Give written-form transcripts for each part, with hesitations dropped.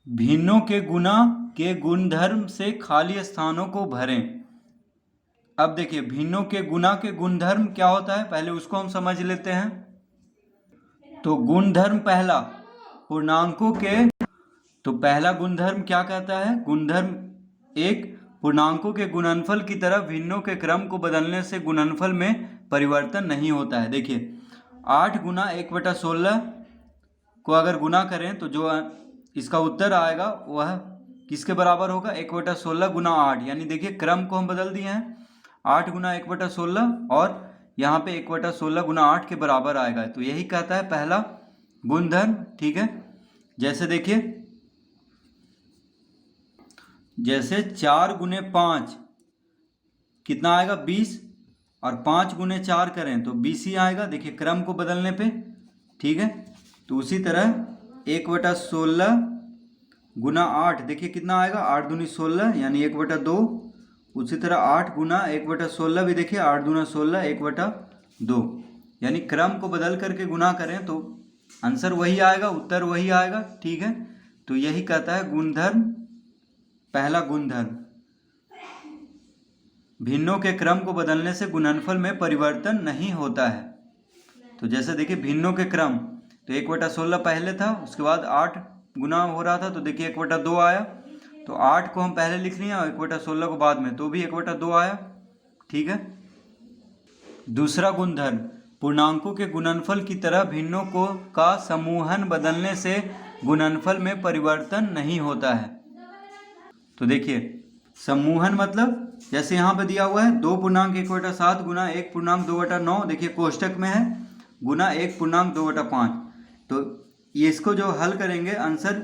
भिन्नों के गुना के गुणधर्म से खाली स्थानों को भरें। अब देखिए भिन्नों के गुना के गुणधर्म क्या होता है, पहले उसको हम समझ लेते हैं। तो गुणधर्म पहला पूर्णांकों के, तो पहला गुणधर्म क्या कहता है, गुणधर्म एक, पूर्णांकों के गुणनफल की तरह भिन्नों के क्रम को बदलने से गुणनफल में परिवर्तन नहीं होता है। देखिए 8 गुना 1/16 को अगर गुना करें तो जो इसका उत्तर आएगा वह किसके बराबर होगा, 1/16 गुना 8। यानी देखिए क्रम को हम बदल दिए हैं, 8 गुना 1/16 और यहाँ पे 1/16 गुना 8 के बराबर आएगा। तो यही कहता है पहला गुणधर्म। ठीक है, जैसे देखिए, जैसे 4 गुने 5 कितना आएगा 20, और 5 गुने 4 करें तो 20 ही आएगा। देखिए क्रम को बदलने पे। ठीक है, तो उसी तरह 1/16 गुना 8 देखिए कितना आएगा, 8 दूनी 16 यानी 1/2। उसी तरह 8 गुना 1/16 भी देखिए 8 दूना 16 1/2, यानी क्रम को बदल करके गुना करें तो आंसर वही आएगा, उत्तर वही आएगा। ठीक है, तो यही कहता है गुणधर्म, पहला गुणधर्म भिन्नों के क्रम को बदलने से गुणनफल में परिवर्तन नहीं होता है। तो जैसे देखिए भिन्नों के क्रम, तो 1/16 पहले था, उसके बाद 8 गुना हो रहा था, तो देखिए 1/2 आया। तो 8 को हम पहले लिख लिए और 1/16 को बाद में, तो भी 1/2 आया। ठीक है, दूसरा गुणधर्म पूर्णांकों के गुणनफल की तरह भिन्नों को का समूहन बदलने से गुणनफल में परिवर्तन नहीं होता है। तो देखिए समूहन मतलब जैसे यहाँ पे दिया हुआ है 2 पूर्णांक 1/7 गुना 1 पूर्णांक 2/9, देखिए कोष्टक में है, गुना 1 पूर्णांक 2/5। तो ये इसको जो हल करेंगे आंसर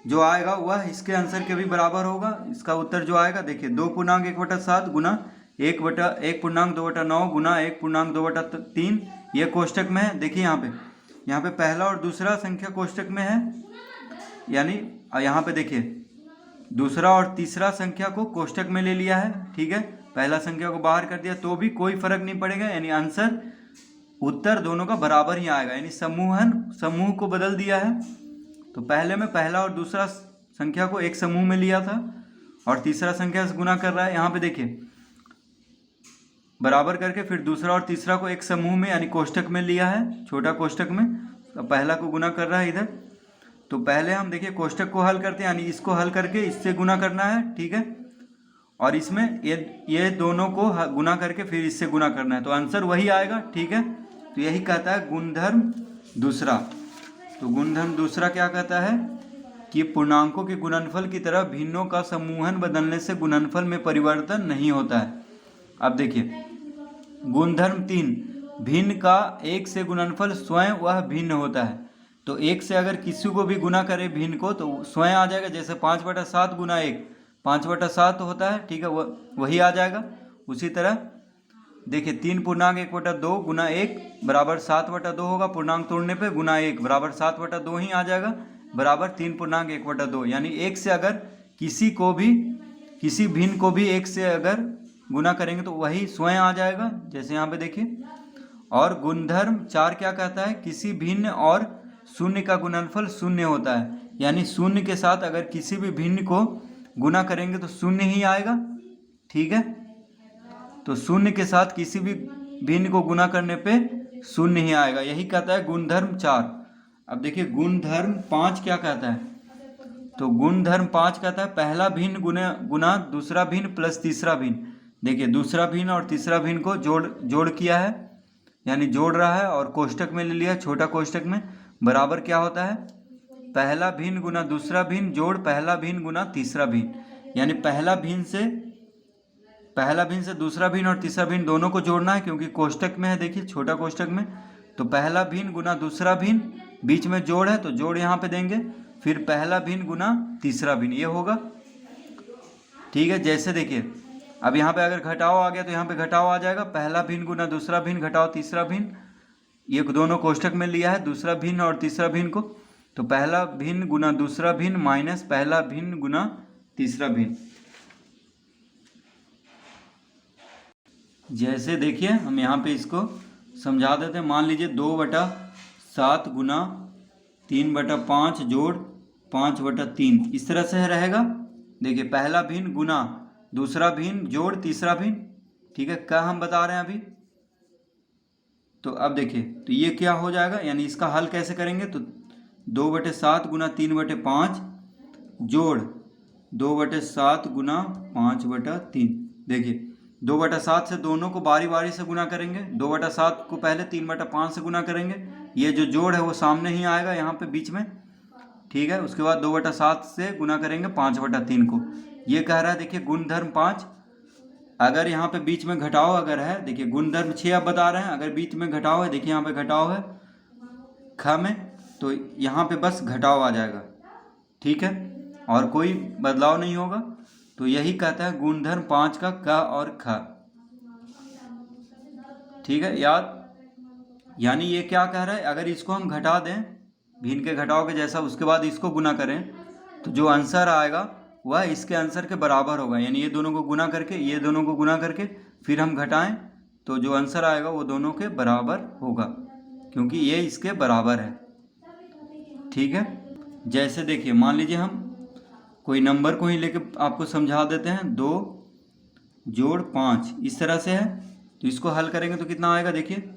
जो आएगा वह इसके आंसर के भी बराबर होगा। इसका उत्तर जो आएगा देखिए 2 पूर्णांक 1/7 गुना 1 पूर्णांक 2/9 गुना 1 पूर्णांक 2/3, ये कोष्टक में है। देखिए यहाँ पे पहला और दूसरा संख्या कोष्टक में है, यानी यहाँ पे देखिए दूसरा और तीसरा संख्या को कोष्टक में ले लिया है। ठीक है, पहला संख्या को बाहर कर दिया तो भी कोई फर्क नहीं पड़ेगा, यानी आंसर उत्तर दोनों का बराबर ही आएगा, यानी समूह को बदल दिया है। तो पहले में पहला और दूसरा संख्या को एक समूह में लिया था और तीसरा संख्या से गुना कर रहा है। यहाँ पे देखिए बराबर करके फिर दूसरा और तीसरा को एक समूह में यानी कोष्टक में लिया है, छोटा कोष्टक में, तो पहला को गुना कर रहा है इधर। तो पहले हम देखिए कोष्टक को हल करते हैं, यानी इसको हल करके इससे गुना करना है। ठीक है, और इसमें ये दोनों को गुना करके फिर इससे गुना करना है, तो आंसर वही आएगा। ठीक है, तो यही कहता है गुणधर्म दूसरा। तो गुणधर्म दूसरा क्या कहता है कि पूर्णांकों के गुणनफल की तरह भिन्नों का समूहन बदलने से गुणनफल में परिवर्तन नहीं होता है। अब देखिए गुणधर्म 3, भिन्न का 1 से गुणनफल स्वयं वह भिन्न होता है। तो 1 से अगर किसी को भी गुना करे भिन्न को तो स्वयं आ जाएगा, जैसे 5/7 गुना 1 5/7 होता है। ठीक है, वही आ जाएगा। उसी तरह देखिए 3 पूर्णांक 1/2 गुना 1 बराबर 7/2 होगा, पूर्णांक तोड़ने पे गुना 1 बराबर 7/2 ही आ जाएगा, बराबर 3 पूर्णांक 1/2। यानी 1 से अगर किसी भिन्न को भी 1 से अगर गुना करेंगे तो वही स्वयं आ जाएगा, जैसे यहाँ पे देखिए। और गुणधर्म 4 क्या कहता है, किसी भिन्न और शून्य का गुणनफल शून्य होता है, यानी शून्य के साथ अगर किसी भी भिन्न को गुना करेंगे तो शून्य ही आएगा। ठीक है, तो शून्य के साथ किसी भी भिन्न को गुना करने पे शून्य ही आएगा, यही कहता है गुणधर्म 4। अब देखिए गुणधर्म 5 क्या कहता है, तो गुणधर्म 5 कहता है पहला भिन्न गुना दूसरा भिन्न प्लस तीसरा भिन्न। देखिए दूसरा भिन्न और तीसरा भिन्न को जोड़ किया है, यानी जोड़ रहा है और कोष्टक में ले लिया, छोटा कोष्टक में, बराबर क्या होता है, पहला भिन्न गुना दूसरा भिन्न जोड़ पहला भिन्न गुना तीसरा भिन्न। यानी पहला भिन्न से दूसरा भिन्न और तीसरा भिन्न दोनों को जोड़ना है, क्योंकि कोष्टक में है, देखिए छोटा कोष्टक में। तो पहला भिन्न गुना दूसरा भिन्न, बीच में जोड़ है तो जोड़ यहाँ पे देंगे, फिर पहला भिन्न गुना तीसरा भिन्न, ये होगा। ठीक है, जैसे देखिए अब यहाँ पे अगर घटाव आ गया तो यहाँ पे घटाव आ जाएगा, पहला भिन्न गुना दूसरा भिन्न घटाव तीसरा भिन्न, ये दोनों कोष्टक में लिया है दूसरा भिन्न और तीसरा भिन्न को। तो पहला भिन्न गुना दूसरा भिन्न माइनस पहला भिन्न गुना तीसरा भिन्न। जैसे देखिए हम यहाँ पे इसको समझा देते हैं। मान लीजिए 2/7 गुना 3/5 जोड़ 5/3 इस तरह से रहेगा। देखिए पहला भिन्न गुना दूसरा भिन्न जोड़ तीसरा भिन्न, ठीक है, क्या हम बता रहे हैं अभी। तो अब देखिए तो ये क्या हो जाएगा, यानी इसका हल कैसे करेंगे, तो 2/7 गुना 3/5 जोड़ 2/7 गुना 5/3। देखिए 2/7 से दोनों को बारी बारी से गुना करेंगे, 2/7 को पहले 3/5 से गुना करेंगे, ये जो जोड़ है वो सामने ही आएगा यहाँ पे बीच में, ठीक है। उसके बाद 2/7 से गुना करेंगे 5/3 को। ये कह रहा है देखिए गुणधर्म 5, अगर यहाँ पे बीच में घटाव अगर है, देखिए गुणधर्म 6 आप बता रहे हैं, अगर बीच में घटाव है, देखिए यहाँ पे घटाव है ख में, तो यहाँ पे बस घटाव आ जाएगा, ठीक है, और कोई बदलाव नहीं होगा। तो यही कहता है गुणधर्म 5 का क और ख, ठीक है, यानी ये क्या कह रहा है, अगर इसको हम घटा दें भिन्न के घटाव के जैसा, उसके बाद इसको गुना करें, तो जो आंसर आएगा वह इसके आंसर के बराबर होगा। यानी ये दोनों को गुना करके, ये दोनों को गुना करके फिर हम घटाएं तो जो आंसर आएगा वो दोनों के बराबर होगा, क्योंकि ये इसके बराबर है, ठीक है। जैसे देखिए मान लीजिए हम कोई नंबर को ही लेके आपको समझा देते हैं, 2 जोड़ 5 इस तरह से है, तो इसको हल करेंगे तो कितना आएगा, देखिए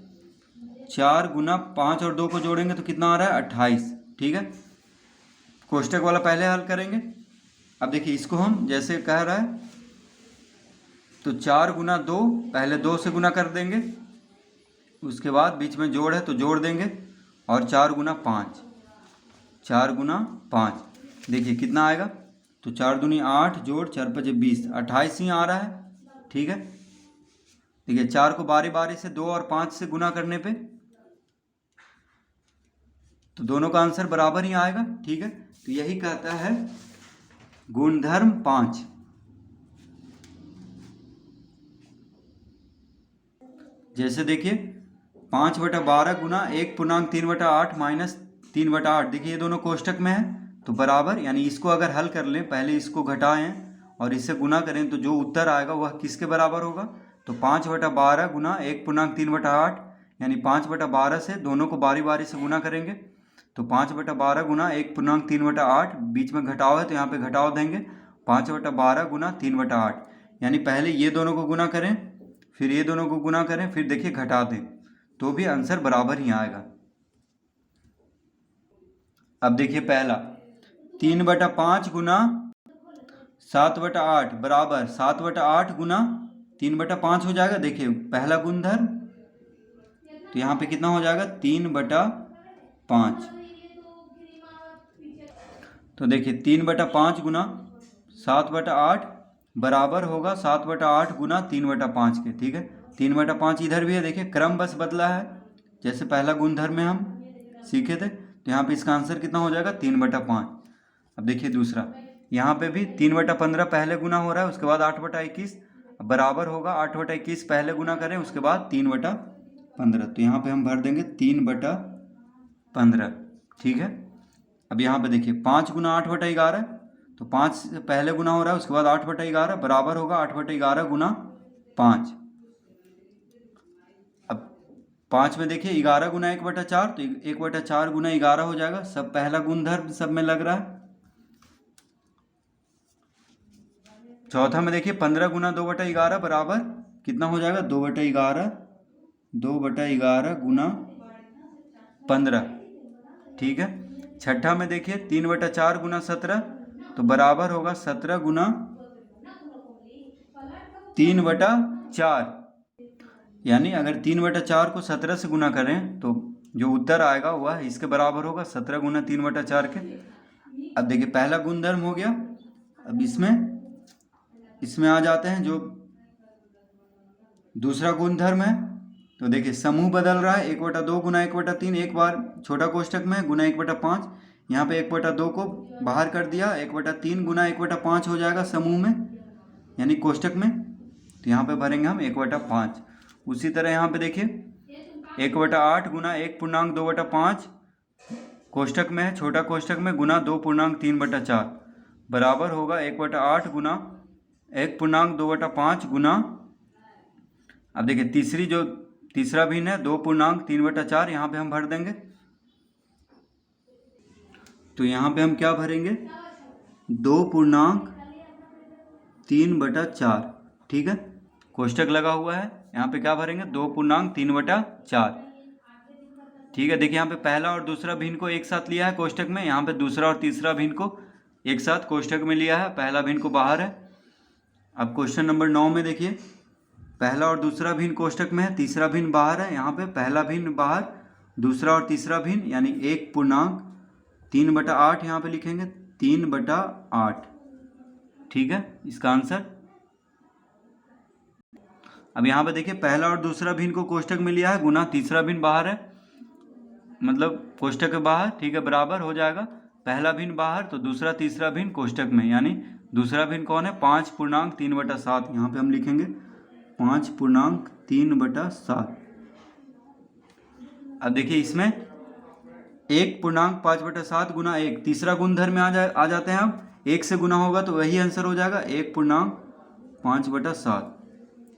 4 गुना 5 और 2 को जोड़ेंगे तो कितना आ रहा है 28, ठीक है। कोष्टक वाला पहले हल करेंगे। अब देखिए इसको हम जैसे कह रहा है, तो 4 गुना 2 पहले 2 से गुना कर देंगे, उसके बाद बीच में जोड़ है तो जोड़ देंगे, और 4 गुना 5, 4 गुना 5 देखिए कितना आएगा, तो 4 दूनी 8 जोड़ 4 5 20, 28 ही आ रहा है, ठीक है। देखिए 4 को बारी बारी से 2 और 5 से गुना करने पे तो दोनों का आंसर बराबर ही आएगा, ठीक है। तो यही कहता है गुणधर्म 5। जैसे देखिए 5/12 गुना 1.3/8 माइनस 3/8, देखिए ये दोनों कोष्टक में है तो बराबर, यानी इसको अगर हल कर लें, पहले इसको घटाएं और इससे गुना करें तो जो उत्तर आएगा वह किसके बराबर होगा, तो 5/12 गुना 1.3/8, यानी 5/12 से दोनों को बारी बारी से गुना करेंगे, तो 5/12 गुना 1.3/8, बीच में घटाव है तो यहाँ पे घटाव देंगे, 5/12 गुना 3/8, यानी पहले ये दोनों को गुना करें फिर ये दोनों को गुना करें फिर देखिए घटा दें तो भी आंसर बराबर ही आएगा। अब देखिए पहला 3/5 गुना 7/8 बराबर 7/8 गुना 3/5 हो जाएगा। देखिए पहला गुणधर्म, तो यहाँ पे कितना हो जाएगा 3/5, तो देखिए 3/5 गुना 7/8 बराबर होगा 7/8 गुना 3/5 के, ठीक है। 3/5 इधर भी है, देखिए क्रम बस बदला है, जैसे पहला गुणधर्म में हम सीखे थे, तो यहाँ पे इसका आंसर कितना हो जाएगा 3/5। अब देखिए दूसरा, यहाँ पे भी 3/15 पहले गुना हो रहा है, उसके बाद 8/21 बराबर होगा 8/21 पहले गुना करें उसके बाद 3/15, तो यहाँ पे हम भर देंगे 3/15, ठीक है। अब यहाँ पे देखिए 5 गुना 8/11, तो 5 से पहले गुना हो रहा है उसके बाद 8/11 बराबर होगा 8/11 गुना 5। अब 5 में देखिए 11 गुना 1/4, तो 1/4 गुना 11 हो जाएगा, सब पहला गुणधर्म सब में लग रहा है। चौथा में देखिए 15 गुना 2/11 बराबर कितना हो जाएगा 2/11, 2/11 गुना 15, ठीक है। छठा में देखिए 3/4 गुना 17, तो बराबर होगा 17 गुना 3/4, यानी अगर 3/4 को 17 से गुना करें तो जो उत्तर आएगा वह इसके बराबर होगा 17 गुना 3/4 के। अब देखिए पहला गुणधर्म हो गया। अब इसमें आ जाते हैं जो दूसरा गुणधर्म है, तो देखिए समूह बदल रहा है, 1/2 गुना 1/3, एक बार छोटा कोष्टक में गुना 1/5, यहाँ पे 1/2 को बाहर कर दिया, 1/3 गुना 1/5 हो जाएगा समूह में यानी कोष्टक में, तो यहाँ पे भरेंगे हम 1/5। उसी तरह यहाँ पे देखिए 1/8 गुना 1.2/5 कोष्टक में है, छोटा कोष्टक में गुना 2.3/4 बराबर होगा 1/8 गुना 1.2/5 गुना, अब देखिए तीसरा भिन्न है 2.3/4, यहाँ पे हम भर देंगे। तो यहाँ पे हम क्या भरेंगे, 2.3/4, ठीक है। कोष्टक लगा हुआ है, यहाँ पे क्या भरेंगे, 2.3/4, ठीक है। देखिए यहाँ पे पहला और दूसरा भिन्न को एक साथ लिया है कोष्टक में, यहाँ पे दूसरा और तीसरा भिन्न को एक साथ कोष्टक में लिया है, पहला भिन्न को बाहर है। अब क्वेश्चन नंबर 9 में देखिए, पहला और दूसरा भिन्न कोष्टक में है, तीसरा भिन्न बाहर है। यहाँ पे पहला भिन्न बाहर, दूसरा और तीसरा भिन्न यानी 1.3/8 यहाँ पे लिखेंगे, 3/8, ठीक है इसका आंसर। अब यहाँ पे देखिए पहला और दूसरा भिन्न को कोष्टक में लिया है, गुना तीसरा भिन्न बाहर है, मतलब कोष्टक के बाहर, ठीक है, बराबर हो जाएगा। पहला भिन्न बाहर तो दूसरा तीसरा भिन्न कोष्टक में, यानी दूसरा भिन्न कौन है, 5.3/7, यहाँ पे हम लिखेंगे 5.3/7। अब देखिए इसमें 1.5/7 गुना 1, तीसरा गुणधर्म में आ जाते हैं हम, 1 से गुना होगा तो वही आंसर हो जाएगा 1.5/7,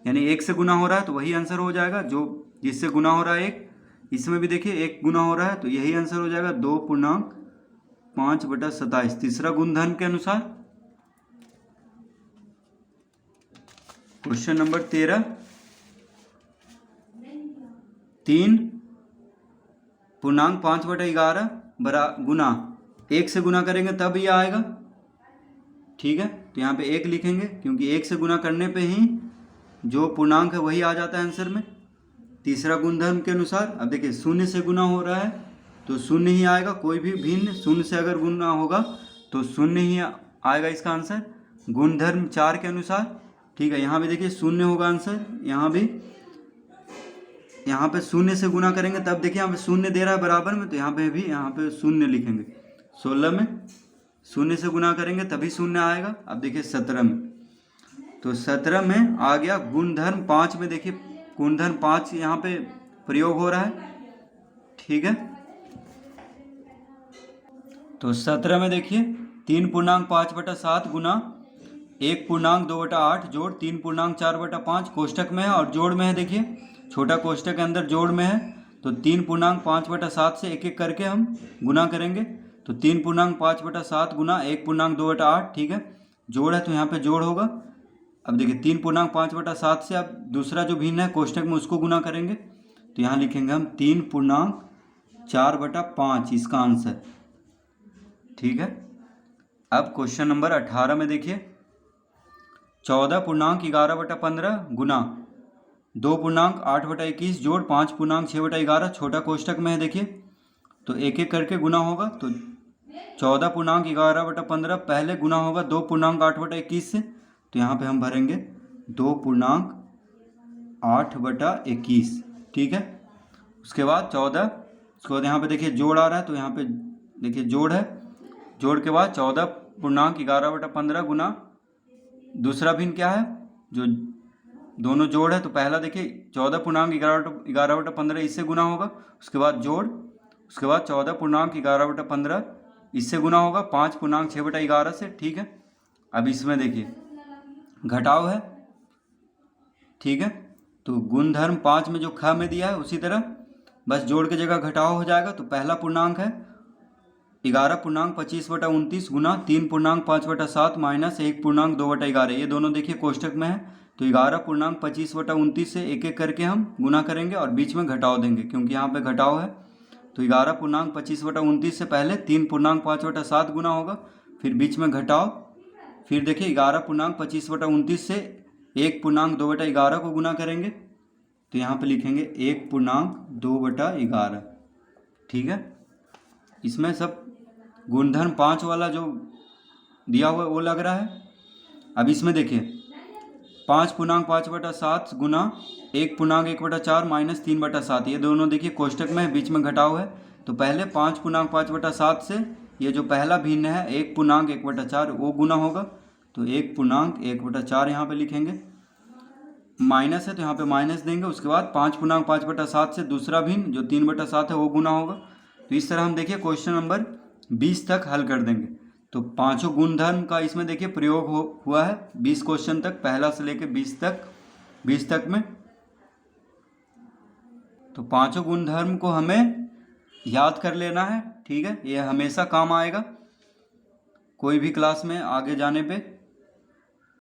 यानी 1 से गुना हो रहा है तो वही आंसर हो जाएगा, जो जिससे गुना हो रहा है 1, इसमें भी देखिए 1 गुना हो रहा है तो यही आंसर हो जाएगा 2.5/27, तीसरा गुणधर्म के अनुसार। क्वेश्चन नंबर 13, 3.5/11 गुना 1 से गुना करेंगे तब ये आएगा, ठीक है। तो यहाँ पे 1 लिखेंगे क्योंकि 1 से गुना करने पे ही जो पूर्णांक है वही आ जाता है आंसर में, तीसरा गुणधर्म के अनुसार। अब देखिए 0 से गुना हो रहा है तो 0 ही आएगा, कोई भी भिन्न 0 से अगर गुना होगा तो 0 ही आएगा इसका आंसर, गुणधर्म 4 के अनुसार, ठीक है। यहाँ भी देखिए 0 होगा आंसर, यहाँ भी, यहाँ पे 0 से गुना करेंगे तब देखिए यहाँ पे 0 दे रहा है बराबर में, तो यहाँ पे भी 0 लिखेंगे। 16 में 0 से गुना करेंगे तभी 0 आएगा। अब देखिए 17 में, तो 17 में आ गया गुणधर्म 5 में, देखिए गुणधर्म 5 यहाँ पे प्रयोग हो रहा है, ठीक है। तो 17 में देखिए 3.5/7 गुना 1.2/8 जोड़ 3.4/5 कोष्टक में है और जोड़ में है, देखिए छोटा कोष्टक के अंदर जोड़ में है, तो 3.5/7 से एक एक करके हम गुना करेंगे, तो 3.5/7 गुना 1.2/8, ठीक है, जोड़ है तो यहाँ पे जोड़ होगा। अब देखिए 3.5/7 से अब दूसरा जो भिन्न है कोष्टक में उसको गुना करेंगे, तो यहाँ लिखेंगे हम 3.4/5 इसका आंसर, ठीक है। अब क्वेश्चन नंबर 18 में देखिए, 14.11/15 गुना 2.8/21 जोड़ 5.6/11 छोटा कोष्टक में है, देखिए तो एक एक करके गुना होगा, तो 14.11/15 पहले गुना होगा 2.8/21 से, तो यहाँ पे हम भरेंगे 2.8/21, ठीक है। उसके बाद 14, उसके बाद यहाँ पे देखिए जोड़ आ रहा है, तो यहाँ पे देखिए जोड़ है, जोड़ के बाद 14.11/15 गुना दूसरा भिन्न क्या है, जो दोनों जोड़ है, तो पहला देखिए 14.11/15 इससे गुना होगा, उसके बाद जोड़, उसके बाद 14.11/15 इससे गुना होगा 5.6/11 से, ठीक है। अब इसमें देखिए घटाव है, ठीक है, तो गुणधर्म 5 में जो ख में दिया है उसी तरह बस जोड़ के जगह घटाव हो जाएगा, तो पहला पूर्णांक है 11.25/29 गुना 3.5/7 माइनस 1.2/11, ये दोनों देखिए कोष्टक में है, तो 11.25/29 से एक एक करके हम गुना करेंगे और बीच में घटाव देंगे क्योंकि यहाँ पे घटाव है, तो 11.25/29 से पहले 3.5/7 गुना होगा, फिर बीच में घटाव, फिर देखिए 11.25/29 से 1.2/11 को गुना करेंगे, तो यहाँ पे लिखेंगे 1.2/11, ठीक है। इसमें सब गुणधर्म 5 वाला जो दिया हुआ है वो लग रहा है। अब इसमें देखिए 5.5/7 गुना 1.1/4 माइनस 3/7, ये दोनों देखिए कोष्टक में बीच में घटाव है, तो पहले 5.5/7 से ये जो पहला भिन्न है 1.1/4 वो गुना होगा, तो 1.1/4 यहाँ पे लिखेंगे, माइनस है तो यहाँ पे माइनस देंगे, उसके बाद 5.5/7 से दूसरा भिन्न जो 3/7 है वो गुना होगा। तो इस तरह हम देखिए क्वेश्चन नंबर 20 तक हल कर देंगे। तो पांचों गुणधर्म का इसमें देखिए प्रयोग हुआ है 20 क्वेश्चन तक, पहला से लेकर 20 तक में। तो पांचों गुणधर्म को हमें याद कर लेना है, ठीक है। ये हमेशा काम आएगा कोई भी क्लास में आगे जाने पे।